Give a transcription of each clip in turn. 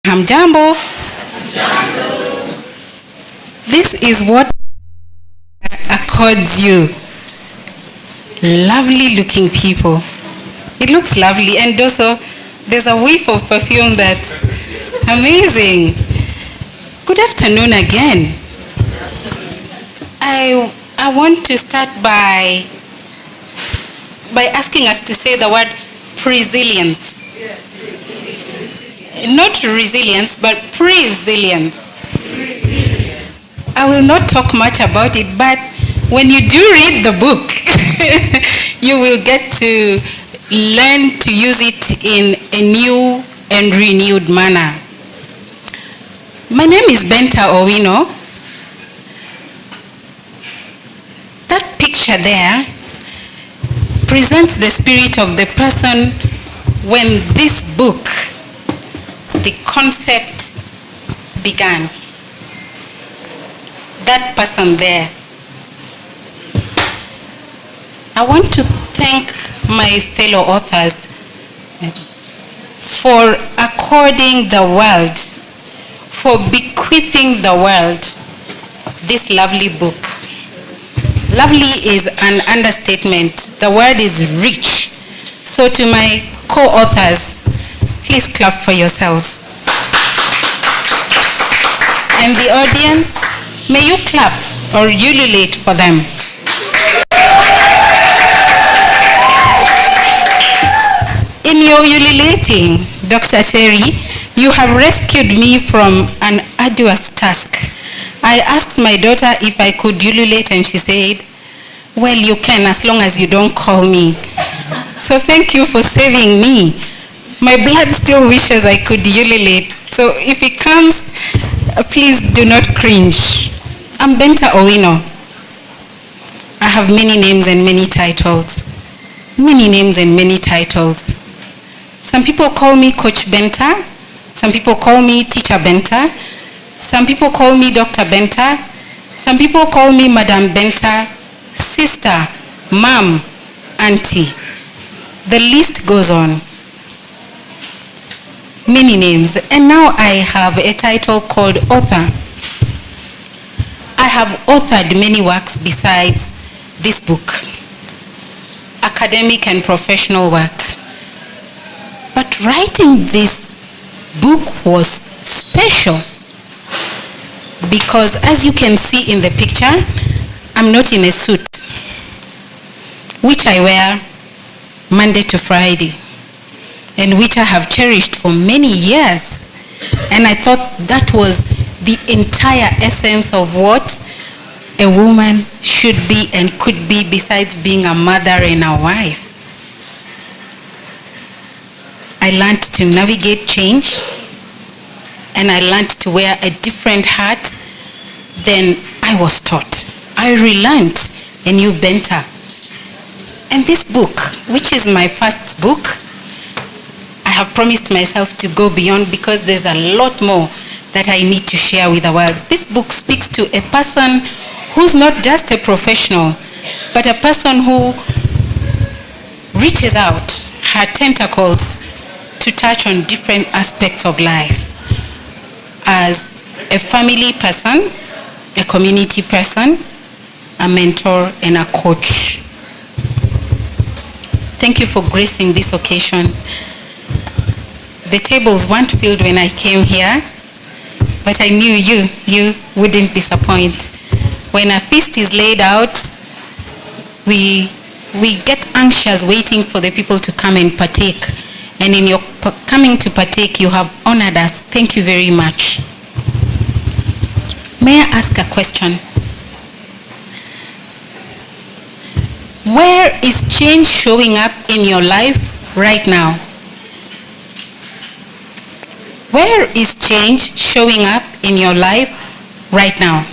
Hamjambo. This is what accords you. Lovely looking people. It looks lovely, and also there's a whiff of perfume that's amazing. Good afternoon again. I want to start by asking us to say the word resilience. Not resilience, but resilience. I will not talk much about it, but when you do read the book, you will get to learn to use it in a new and renewed manner. My name is Owino. That picture there presents the spirit of the person when this book, the concept, began. That person there. I want to thank my fellow authors for according the world, for bequeathing the world this lovely book. Lovely is an understatement. The word is rich. So to my co-authors, please clap for yourselves. And the audience, may you clap or ululate for them. In your ululating, Dr. Terry, you have rescued me from an arduous task. I asked my daughter if I could ululate, and she said, well, you can as long as you don't call me. So thank you for saving me. My blood still wishes I could ululate. So if it comes, please do not cringe. I'm Owino. I have many names and many titles. Many names and many titles. Some people call me Coach Benta. Some people call me Teacher Benta. Some people call me Dr. Benta. Some people call me Madam Benta, sister, mom, auntie. The list goes on. Many names. And now I have a title called author. I have authored many works besides this book. Academic and professional work. But writing this book was special because, as you can see in the picture, I'm not in a suit, which I wear Monday to Friday, and which I have cherished for many years. And I thought that was the entire essence of what a woman should be and could be, besides being a mother and a wife. I learned to navigate change, and I learned to wear a different hat than I was taught. I relearned a new benta. And this book, which is my first book, I have promised myself to go beyond because there's a lot more that I need to share with the world. This book speaks to a person who's not just a professional, but a person who reaches out her tentacles to touch on different aspects of life. As a family person, a community person, a mentor, and a coach. Thank you for gracing this occasion. The tables weren't filled when I came here, but I knew you wouldn't disappoint. When a feast is laid out, we get anxious waiting for the people to come and partake. And in your coming to partake, you have honored us. Thank you very much. May I ask a question? Where is change showing up in your life right now? Where is change showing up in your life right now?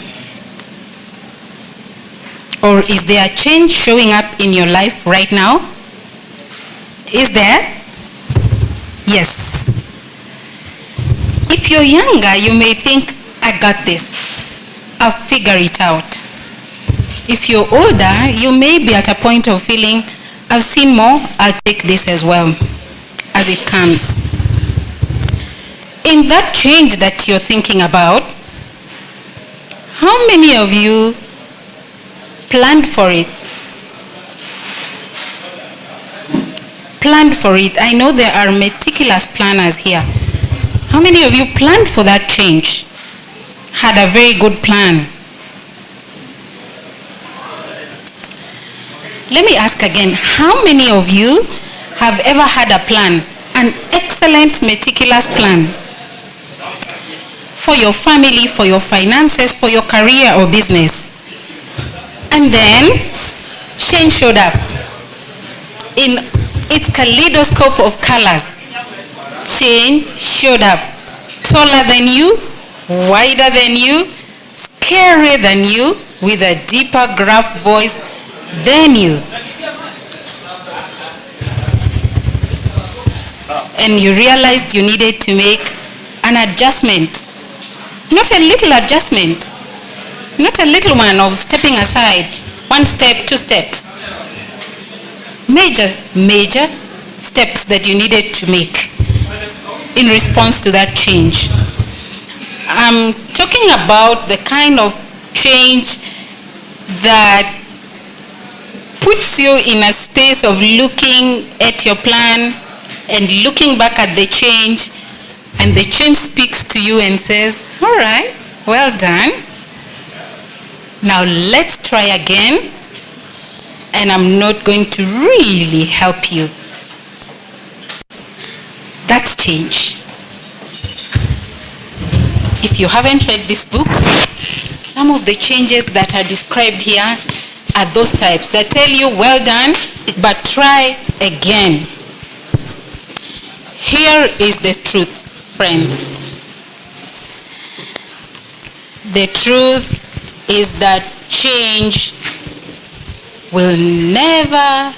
Or is there change showing up in your life right now? Is there? Yes. If you're younger, you may think, I got this. I'll figure it out. If you're older, you may be at a point of feeling, I've seen more, I'll take this as well, as it comes. in that change that you're thinking about, how many of you planned for it? Planned for it. I know there are meticulous planners here. How many of you planned for that change? Had a very good plan? Let me ask again, how many of you have ever had a plan, an excellent, meticulous plan for your family, for your finances, for your career or business? And then change showed up in its kaleidoscope of colors. Change showed up, taller than you, wider than you, scarier than you, with a deeper, gruff voice than you. And you realized you needed to make an adjustment. Not a little adjustment. Not a little one of stepping aside. One step, two steps. Major steps that you needed to make in response to that change. I'm talking about the kind of change that puts you in a space of looking at your plan and looking back at the change, and the change speaks to you and says, all right, well done. Now let's try again, and I'm not going to really help you. That's change. If you haven't read this book, some of the changes that are described here are those types that tell you, well done, but try again. Here is the truth, friends. The truth is that change will never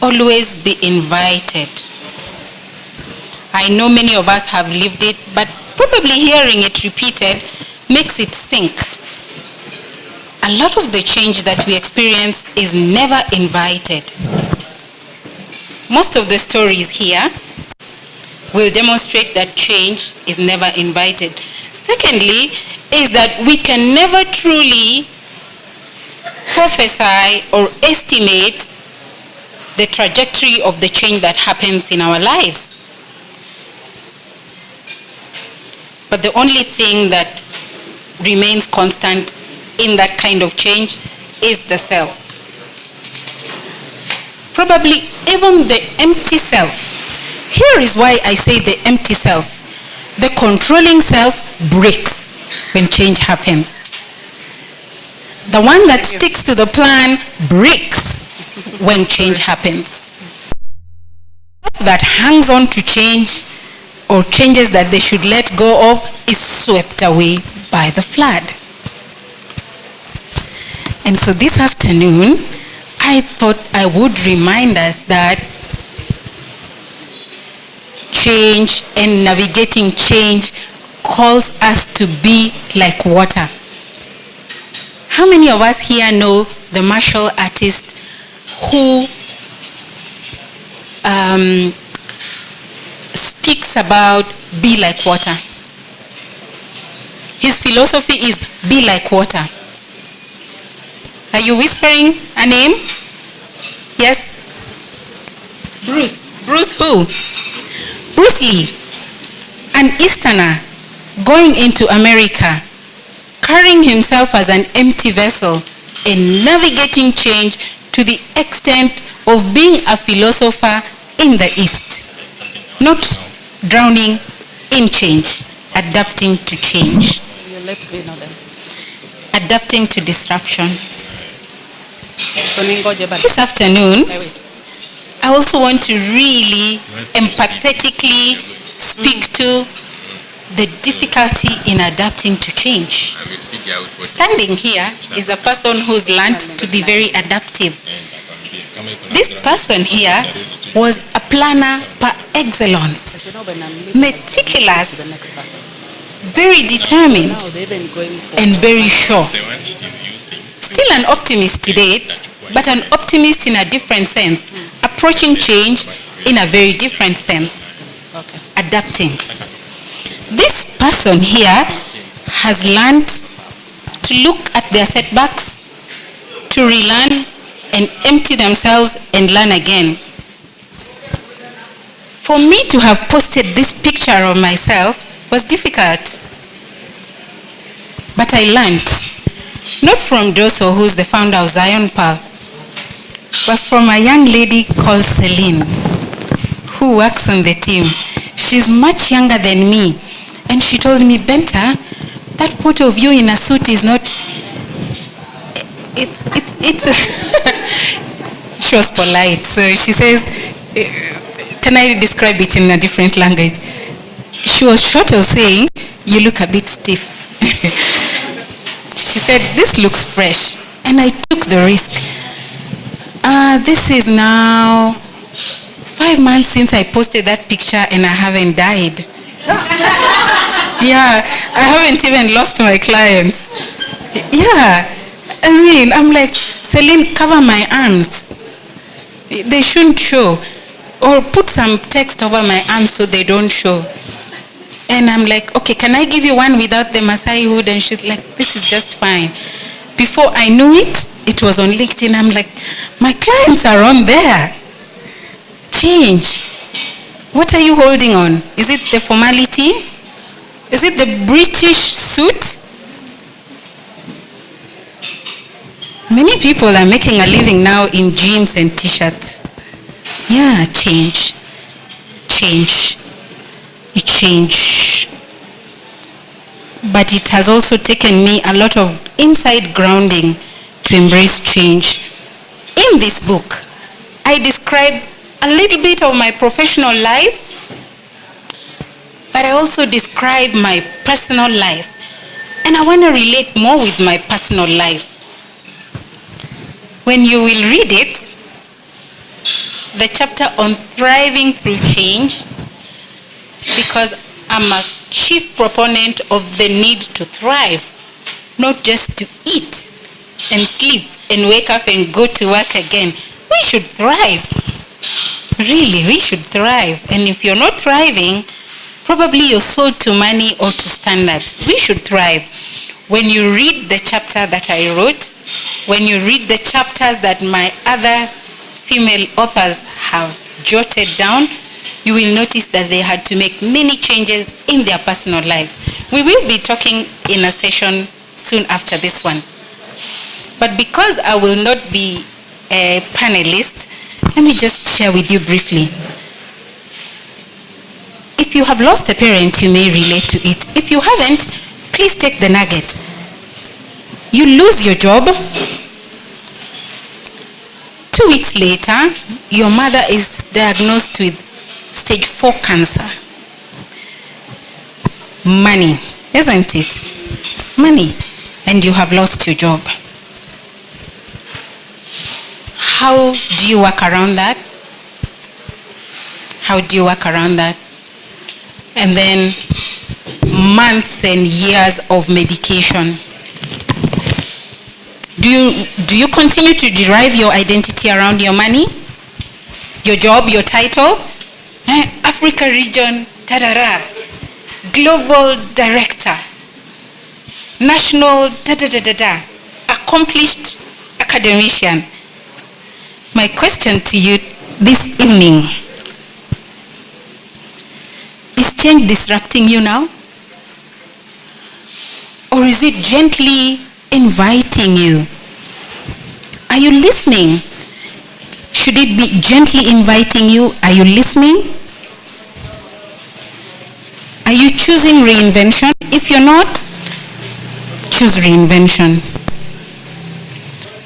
always be invited. I know many of us have lived it, but probably hearing it repeated makes it sink. A lot of the change that we experience is never invited. Most of the stories here will demonstrate that change is never invited. Secondly, is that we can never truly prophesy or estimate the trajectory of the change that happens in our lives. But the only thing that remains constant in that kind of change is the self. Probably even the empty self. Here is why I say the empty self. The controlling self breaks when change happens. The one that sticks to the plan breaks when change happens. That hangs on to change or changes that they should let go of is swept away by the flood. And so this afternoon, I thought I would remind us that change and navigating change calls us to be like water. How many of us here know the martial artist who speaks about be like water? His philosophy is be like water. Are you whispering a name? Yes? Bruce. Bruce who? Bruce Lee, an Easterner going into America, carrying himself as an empty vessel and navigating change to the extent of being a philosopher in the East. Not drowning in change, adapting to change. You let me know them. Adapting to disruption. This afternoon, I also want to really empathetically speak to the difficulty in adapting to change. Standing here is a person who's learned to be very adaptive. This person here was a planner par excellence, meticulous, very determined, and very sure. Still an optimist today, but an optimist in a different sense, approaching change in a very different sense, adapting. This person here has learned to look at their setbacks, to relearn and empty themselves and learn again. For me to have posted this picture of myself was difficult. But I learned, not from Doso, who's the founder of Zion Pearl, but from a young lady called Celine, who works on the team. She's much younger than me. And she told me, Benta, that photo of you in a suit is not, it's she was polite. So she says, can I describe it in a different language? She was short of saying, you look a bit stiff. She said, this looks fresh. And I took the risk. This is now 5 months since I posted that picture and I haven't died. Yeah, I haven't even lost my clients. Yeah, I mean, I'm like, Celine, cover my arms. They shouldn't show. Or put some text over my arms so they don't show. And I'm like, okay, can I give you one without the Maasai hood? And she's like, this is just fine. Before I knew it, it was on LinkedIn. I'm like, my clients are on there. Change. What are you holding on? Is it the formality? Is it the British suit? Many people are making a living now in jeans and t-shirts. Yeah, change. Change. You change. But it has also taken me a lot of inside grounding to embrace change. In this book, I describe a little bit of my professional life, but I also describe my personal life. And I want to relate more with my personal life. When you will read it, the chapter on thriving through change, because I'm a chief proponent of the need to thrive, not just to eat and sleep and wake up and go to work again. We should thrive. Really, we should thrive. And if you're not thriving, probably you're sold to money or to standards. We should thrive. When you read the chapter that I wrote, when you read the chapters that my other female authors have jotted down, you will notice that they had to make many changes in their personal lives. We will be talking in a session soon after this one. But because I will not be a panelist, let me just share with you briefly. If you have lost a parent, you may relate to it. If you haven't, please take the nugget. You lose your job. 2 weeks later, your mother is diagnosed with stage 4 cancer. Money, isn't it? Money. And you have lost your job. How do you work around that? How do you work around that? And then months and years of medication. Do you continue to derive your identity around your money? Your job, your title? Africa region, ta-da-da. Global director. National, da-da-da-da-da. Accomplished academician. My question to you this evening, is change distracting you now? Or is it gently inviting you? Are you listening? Should it be gently inviting you? Are you listening? Are you choosing reinvention? If you're not, choose reinvention.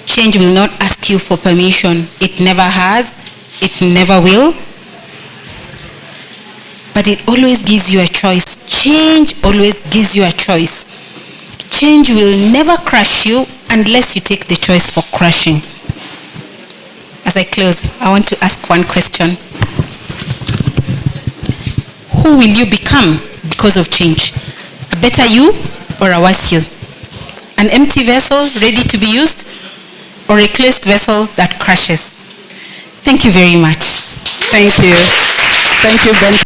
Change will not ask you for permission. It never has. It never will. But it always gives you a choice. Change always gives you a choice. Change will never crush you unless you take the choice for crushing. As I close, I want to ask one question. Who will you become because of change? A better you or a worse you? An empty vessel ready to be used, or a closed vessel that crashes? Thank you very much. Thank you. Thank you, Benta.